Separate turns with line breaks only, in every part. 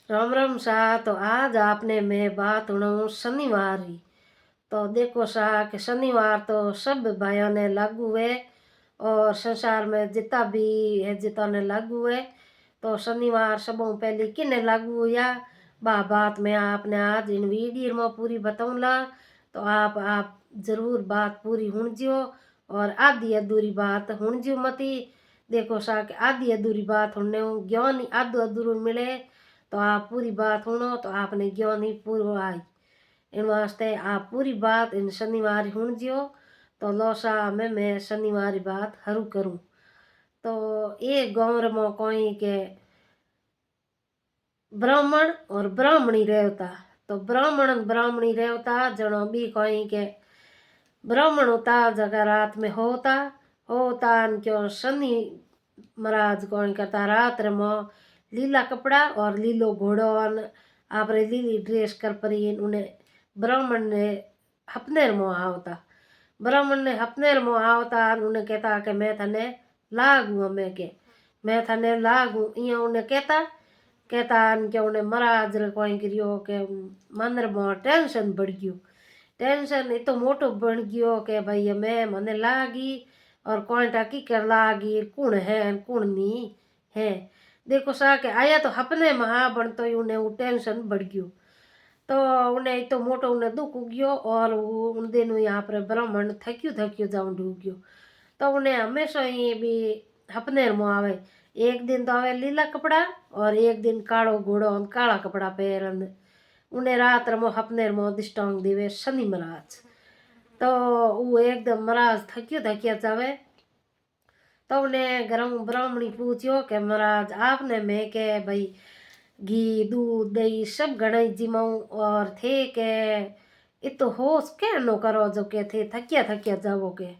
राम राम शाह। तो आज आपने मैं बात सुनाऊं शनिवार की। तो देखो शाह कि शनिवार तो सब भाइयों ने लागू है और संसार में जितना भी है जितना ने लागू है। तो शनिवार सबों पहले किने लागू हुआ बा बात मैं आपने आज इन वीडियो में पूरी बताऊंगा। तो आप जरूर बात पूरी सुनजियो और आधी अधूरी बात सुनजियो मती। देखो शाह कि आधी अधूरी बात सुनने ज्ञान आधो अधूरो मिले। तो आप पूरी बात सुनो तो आपने ज्ञान ही पूरा आई। इन वास्ते आप पूरी बात इन शनिवार सुन जियो। तो लोसा में मैं शनिवार बात हरू करूं। तो एक गाँव में कोई के ब्राह्मण और ब्राह्मणी रहता। तो ब्राह्मण और ब्राह्मणी रहता जनो भी कोई के ब्राह्मण होता जगह रात में होता होता क्यों शनि महाराज कौन करता रात में लीला कपड़ा और लीलो घोड़ो आप लीली ड्रेस कर परी उन्हें ब्राह्मण ने हपनेर मोह आवता। ब्राह्मण ने हपनेर मोह आवता उन्हें कहता कि मैं थने लागू हमें के मैं थने लागू इं उन्हें कहता कि उन्हें महाराज कोई करियो के मंदिर में टेंशन बढ़ गयो। टेंशन इतो मोटो बन गयो कि भाई मैं मने लागी और कौन टाकी कर लागी कुण है कुण नहीं है। देखो सा के आया तो अपने महा बन तो उन्हें वो टेंशन बढ़ गयो। तो उन्हें इतो मोटो उन्हें दुख उग्यो और वो उन दिन यहाँ पर ब्राह्मण थक्यो थक्यो जाऊं डूब गयो। तो उन्हें हमेशा ही भी अपने मुँह आवे। एक दिन तो आवे लीला कपड़ा और एक दिन कालो घोड़ो और काला कपड़ा पहरन उन्हें रात रमो अपने मो दिष्टांग दिवे शनि महाराज। तो वो एकदम महाराज थक्यो थकिया जावे। तो उन्हें गरम ब्राह्मणी पूछ्यो कि महाराज आपने मैं के भाई घी दूध दही सब घना जिमाऊं और थे के इतो होश के नो करो जो के थे थकिया थकिया जावो के।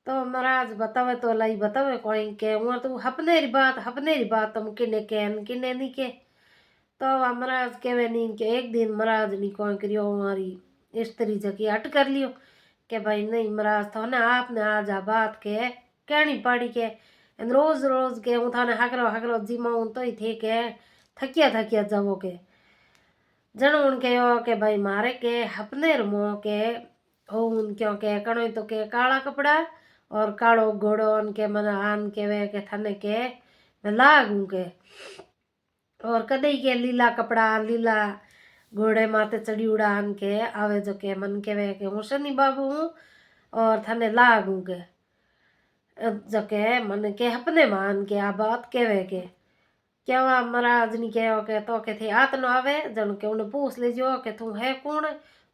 तो महाराज बतावे तो लाई बतावे कोई के वो तो अपने री बात तुम किने के किने नहीं के। तो महाराज केवे नहीं के एक दिन महाराज ने कौन करियो हमारी स्त्री जकी हट कर लियो कि भाई नहीं महाराज तो ने आपने आज आ बात के कहनी पड़ी के रोज रोज के हूँ थाने हकरो हकरो जिमाऊं तो ही थे के थकिया थकिया जावो के। जन उन कहो के भाई मारे के अपने मुँह के हो उन क्यों के कणो तो के काला कपड़ा और कालो घोड़ो के मन आन के वे के थने के मैं लागू के और कदई के लीला कपड़ा लीला घोड़े माथे चढ़ी उड़ान के आवे जो के मन के वे के हूँ शनि बाबू हूँ और थने लागू के जो के मन के अपने मान के आ बात केवे के क्या हुआ महाराज ने कहो के तो के थे आत न आवे जन के उन्हें पूछ लीजियो कि तू है कौन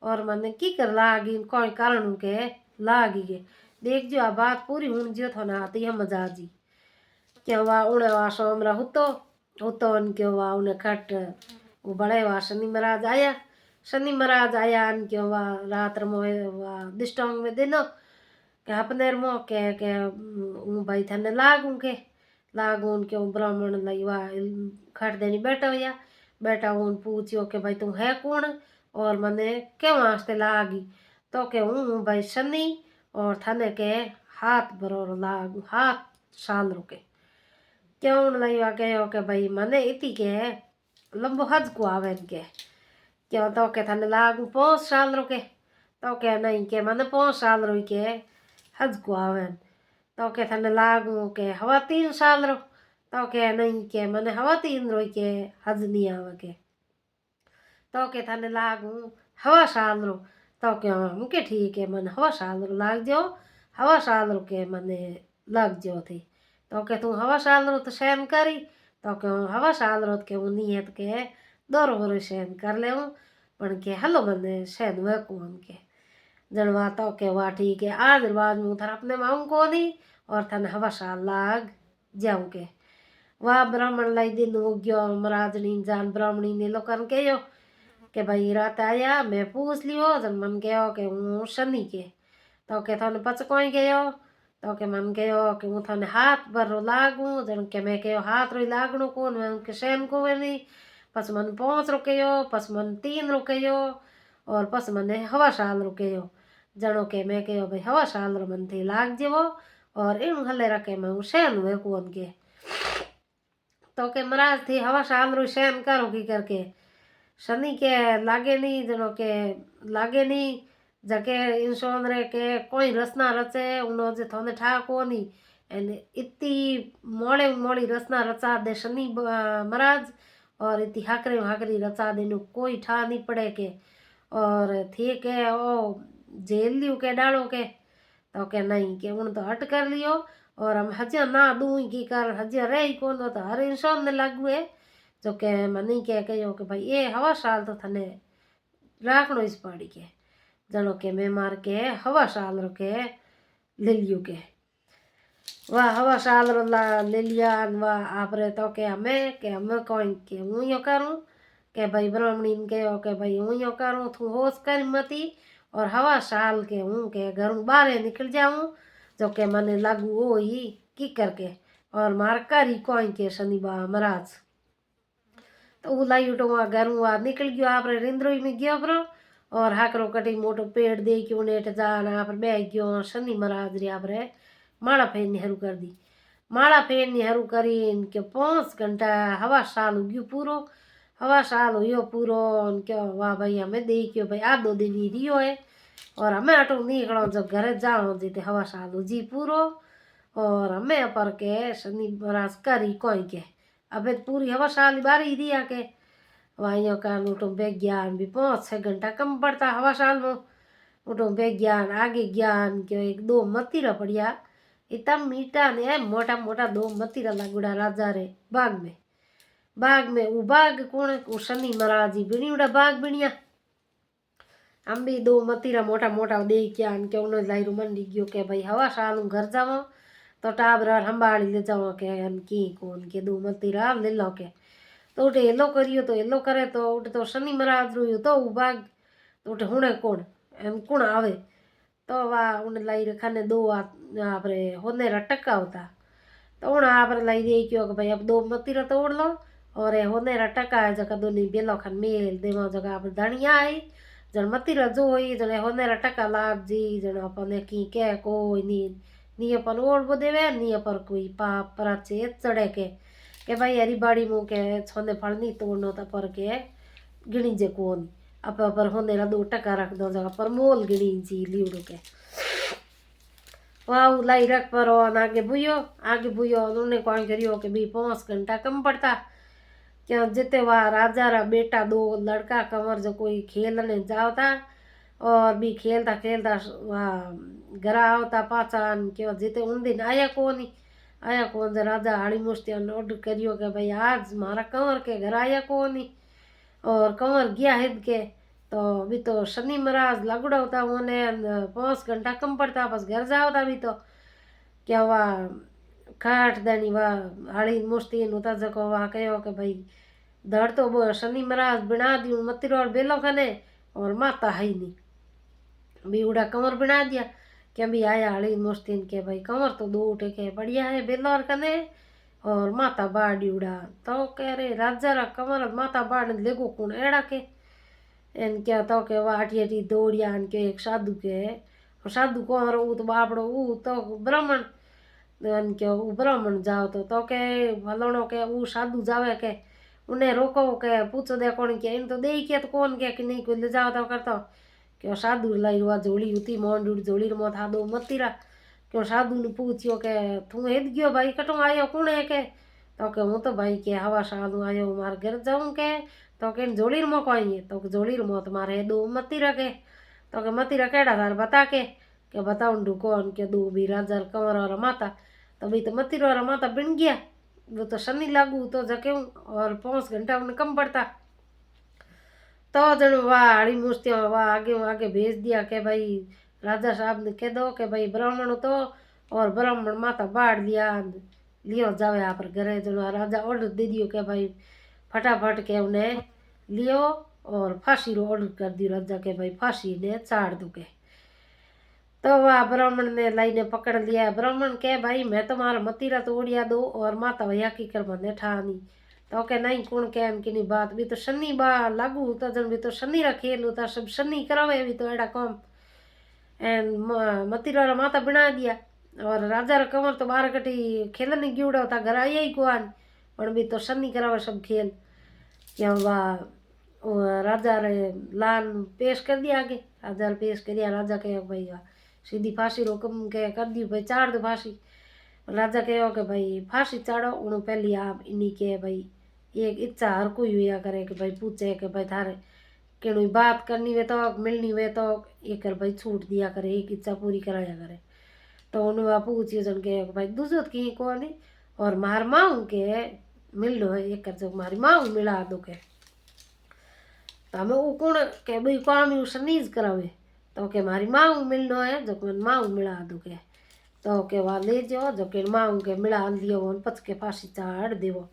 और मन की कर लागी कोई कारण के लागी के देख जो आ बात पूरी हुन जियो थो ना आती है मजा जी। क्या हुआ उन्हें वासो हमरा हुतो उनके हुआ उन्हें खट वो बड़े हुआ शनि महाराज आया उनके हुआ रात रमोए हुआ दिष्टांग में दिनो के अपने रमो के भाई थने लागू उनके ब्राह्मण लईवा खट देनी बैठा उन पूछियो कि भाई तू है कौन और मने क्यों वास्ते लागी। तो के हूँ भाई शनि और थने के हाथ बरोर लागू हाथ साल रुके क्यों लईवा कहो के भाई मने इति के लंबो हज को आवे के क्यों तो के थने लागू 5 साल रुके। तो के नहीं के मने 5 साल रुई के हज को आवे। तो के थने लागू के हवा 3 साल रो। तो के नहीं के मने हवा 3 रोई के हज नहीं आवे के। तो के थने लागू हवा साल रो। तो के मुके ठीक है मन हवा साल रो लाग जो हवा साल रो के मने लग जो थे। तो के तू हवा साल रो तो सहन करी। तो के हवा साल रो के नियत के दौर वरो सहन कर ले पण के हलो मने सहन वे कौन के जनवा तो के वाह ठीक है आज रिवाज में उधर अपने माऊं को नहीं और थन हवा साल लाग जाऊं के वाह ब्राह्मण लाई दिन हो गयो महाराज नी जान ब्राह्मणी ने लोकन कहो के भाई रात आया मैं पूछ लियो जन मन कहो के हूँ शनि के। तो के थाने पच कोई गयो तो के मन कहो कि हूँ थाने हाथ भर लागू जन के मैं कहो हाथ रोई लागणो कौन मैं उनके सहन को वे नहीं पस मन 5 रुकयो पस मन 3 रुकयो और पस मने हवा साल रुकयो जनो के मैं कहो भाई हवा साल रो मन थी लाग जेवो और इन हले रखे मैं सहन हुए कौन के। तो के महाराज थी हवा साल रो शयन करो की करके शनि के लागे नहीं जनो के लागे नहीं जके इंसान रे के कोई रचना रचे उनो जे थोने ठा कोनी एने इतनी मोड़े मोड़ी रचना रचा दे शनि महाराज और इतनी हाकरे हाकरी रचा दे नु कोई ठा नहीं पड़े के और थी के ओ जेल लियो के डालो के तो के नहीं के उन तो हट कर लियो और हम हजिया ना दूई की कारण हजिया रह ही कौन तो हर इंसान ने लागू है जो के मनी के कहो कि भाई ये हवा साल तो थने राखनो इस पाड़ी के जनो के मैं मार के हवा साल रो के ले लियो के वाह हवा साल रो ले लिया वाह आपरे तो के हमें कोई के हूँ यो करूँ के भाई ब्राह्मणी के के भाई हूँ यो करूँ तू होश कर मती और हवा साल के हूँ के घरों बाहर निकल जाऊँ जो के मने लागू हो ही की करके और मार करी कोई के शनि महाराज तो वो लाई उठो वहाँ घर वहाँ निकल गयो आप रिंद्रोई में गयो बरो और हाकरो कटी मोटो पेड़ दे क्यों नेट जान आप बह गयो शनि महाराज रे आप माला फेरनी हरू कर दी माला फेरनी हरू करी इनके 5 घंटा हवा साल उग्यो पूरो हवा साल हुयो पूरो क्यों वाह भाई हमें दे क्यों भाई आ 2 दिन ही रियो है और हमें अटो निकलो जब घर जाओ जीते हवा साल जी पूरो और हमें पर के शनि महाराज करी कोई के अबे पूरी हवा साल बारी दिया के वाइयों का उठो विज्ञान भी 5-6 घंटा कम पड़ता हवा साल में उठो विज्ञान आगे ज्ञान क्यों 1-2 मतीरा पड़िया इतना मीठा ने मोटा मोटा 2 मतीरा लागुड़ा राजा रे बाग में वो बाग कौन वो शनि महाराज ही बिणियोड़ा बाग बिणिया हम भी 2 मतीरा मोटा मोटा दे क्या के उन्होंने लाइरू मंडी गयो के भाई हवा साल घर जाओ तो टाबरा संभाली ले जाओ के की कौन के 2 मतीरा ले लो के तो उठे हेलो करियो तो हेलो करे तो उठे तो शनि महाराज रोयो तो बाग तो उठे हुणे कौन एम कौन आवे तो वाह उन्हें लाई रखा ने 2 आपरे होने रटका होता तो उन्हें आपरे लाई दे क्यों कि भाई अब 2 मतीरा तोड़ लो और होने रटका है जगह दोनी बेलो खान मेल देवा जगह आप धनिया आई जन मतीरा जो होई जने होने रटका लाभ जी जन अपने की के कोई नी अपन ओढ़ देवे नी पर कोई पाप पराचे चढ़े के भाई हरी बाड़ी मुँह के छोने फल नहीं तोड़नो तो पर के गिणी जे कौन अब पर होने ला 2 टका रख दो जगह पर मोल गिणी जी लीवड़ो के वाह लाई रख पर आगे बुयो उन्होंने कौन करियो कि भी 5 घंटा कम पड़ता क्या जिते वह राजा रा बेटा 2 लड़का कंवर जो कोई खेलने जावता और भी खेलता खेलता वह घर आवता पाचा क्यों जिते उन दिन आया कौन राजा हाड़ी मुश्ती ऑर्डर करियो कि भाई आज मारा कंवर के घर आया कौन और कंवर गया हिद के तो भी तो शनि महाराज लगड़ा होता उन्हें 5 घंटा कम पड़ता बस घर जाओता भी तो क्या वह खाट देनी वह हाड़ी मुश्ती होता जको वह कहो कि भाई धड़ तो वो शनि महाराज बिना दी मतिर और बेलो खने और माता है नहीं भी उड़ा कंवर बिना दिया क्या भी आया हड़ी मुश्तिन के भाई कंवर तो 2 उठे के बढ़िया है बेलोर कने और माता बाड़ी उड़ा तो कह रहे राजा रा कंवर माता बाड़ लेगो कौन एड़ा के एन क्या तो के वाटी दौड़िया के एक साधु के साधु कौन रो तो बापड़ो तो ब्राह्मण के ब्राह्मण जाओ तो के भलोनो के साधु जावे के उन्हें रोको के पूछो दे कौन के इन तो दे के तो कौन के कि नहीं कोई ले जाओ तो करता क्यों साधु लाई रुआ जोड़ी होती मोंडूर जोड़ी रो था 2 मतीरा क्यों साधु ने पूछियो के तू हेद गयो भाई कटो आयो कौन है के तो के हूँ तो भाई के हवा साधु आयो मार घर जाऊँ के तो के जोड़ी रो कोई तो जोड़ी रो तुम्हारे 2 मतीरा के तो के मतीरा केड़ा थार बता के बताऊँ ढू कौन के 2 भी राजा कंवर और माता तो भाई तो मतीरा और माता बिन गया वो तो शनि लागू तो जके और 5 घंटा उन्हें कम पड़ता तो जन वाह हड़ी मुश्तियों वाह आगे भेज दिया के भाई राजा साहब ने कह दो कि भाई ब्राह्मण तो और ब्राह्मण माता बाढ़ लियो जावे यहाँ पर घरे जो राजा ऑर्डर दे दियो के भाई फटाफट के उन्हें लियो और फांसी रो ऑर्डर कर दियो राजा के भाई फांसी ने चाड़ दो के तो वह ब्राह्मण ने लाई ने पकड़ लिया ब्राह्मण के भाई मैं तुम्हारा मतीरा तोड़िया दो और माता भैया की कर बने ठानी तो के नहीं कौन कहन की नहीं बात भी तो शनि बा लागू होता जन भी तो शनि रा खेल होता सब शनि करावे भी तो एड़ा काम एन मतीरा रा माता बना दिया और राजा रा कंवर तो बाहर कटी खेलने गिवड़ा होता घर आया ही कुआन पण भी तो शनि करावे सब खेल। क्या वो राजा रे लाल पेश कर दिया आगे, राजा रे पेश कर दिया। राजा कहे भाई सीधी फांसी रो हुक्म के कर दी भाई चाड़ दो फांसी। राजा कहो कि भाई फांसी चाड़ो। उन्हों पहली आप इन्हीं के भाई एक इच्छा हर कोई हुआ करे कि भाई पूछे कि भाई थारे केणु बात करनी वे तो मिलनी वे तो एक भाई छूट दिया करे, एक इच्छा पूरी कराया करे। तो उन्होंने पूछियो जन के भाई दूसरो कहीं को नहीं और मार माऊ के मिल लो है एक जो मारी माऊ मिला दो के। तो हमें वो कौन के भाई काम यू सनीज करावे तो के मारी माऊ मिलनो है जो के माऊ मिला दो के। तो के वहाँ ले जाओ जो के माऊ के मिला दियो पच के फांसी चाड़ देवो।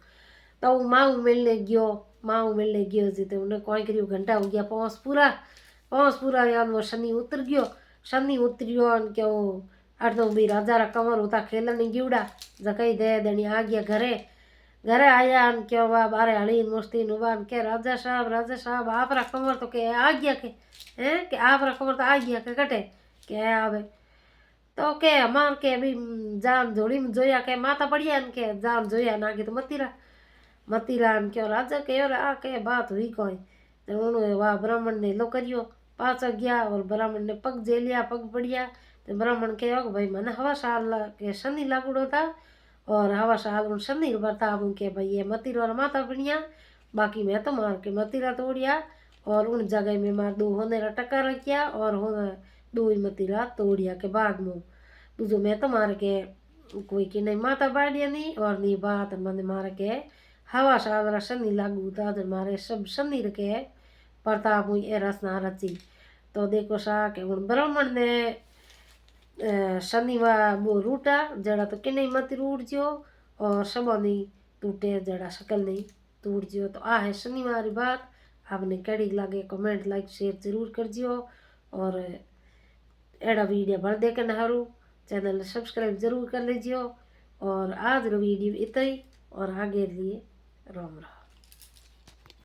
तो वो माऊ मिलने गयो जी तो उन्हें कोई करियो घंटा हो गया पहुँच पूरा याद वो शनि उतर गयो। शनि उतरियो क्यों अठ तो भी राजा रा कमर होता खेलने गिवड़ा जकई दे देनी आ गया घरे। घरे आया क्यों वाह बारे हली मस्ती नुबान के राजा साहब आप रा कमर तो के आ गया के हैं के आप रा कमर तो आ गया के कटे के आवे। तो के हमार के भी जान जोड़ी में जोया के माता बढ़िया के जान जोया ना के तो मतीरा क्यों राजा के आ के बात हुई कोई। तो उन्होंने वाह ब्राह्मण ने लो करियो पाचा गया और ब्राह्मण ने पग जे लिया पग बढ़िया। तो ब्राह्मण कहो कि भाई मैंने हवा साल के शनि लागूड़ो था और हवा साल उन शनि बर्ताव के भाई ये मतीरा और माता बढ़िया बाकी मैं तो मार के मतीरा तोड़िया और उन जगह में मार दो होने टका रखिया और होने दो ही मतीरा तोड़िया के बाद में दूजो मैं तो मार के कोई की नहीं माता बाड़िया नहीं और नहीं बात मैंने मार के हवा साल शनि लागू था तो मारे सब शनि रखे प्रताप हुई ए रसना रची। तो देखो सा के उन ब्राह्मण ने शनिवार वो रूटा जड़ा तो कि नहीं मत रूट जो और सबो नहीं टूटे जड़ा शकल नहीं टूट जो। तो आ है शनिवार की बात। आपने कड़ी लगे कमेंट लाइक शेयर जरूर कर जियो और एड़ा वीडियो भर देखे नहरू चैनल सब्सक्राइब जरूर कर लीजिए। और आज रो वीडियो इतना ही और आगे लिए राम राम।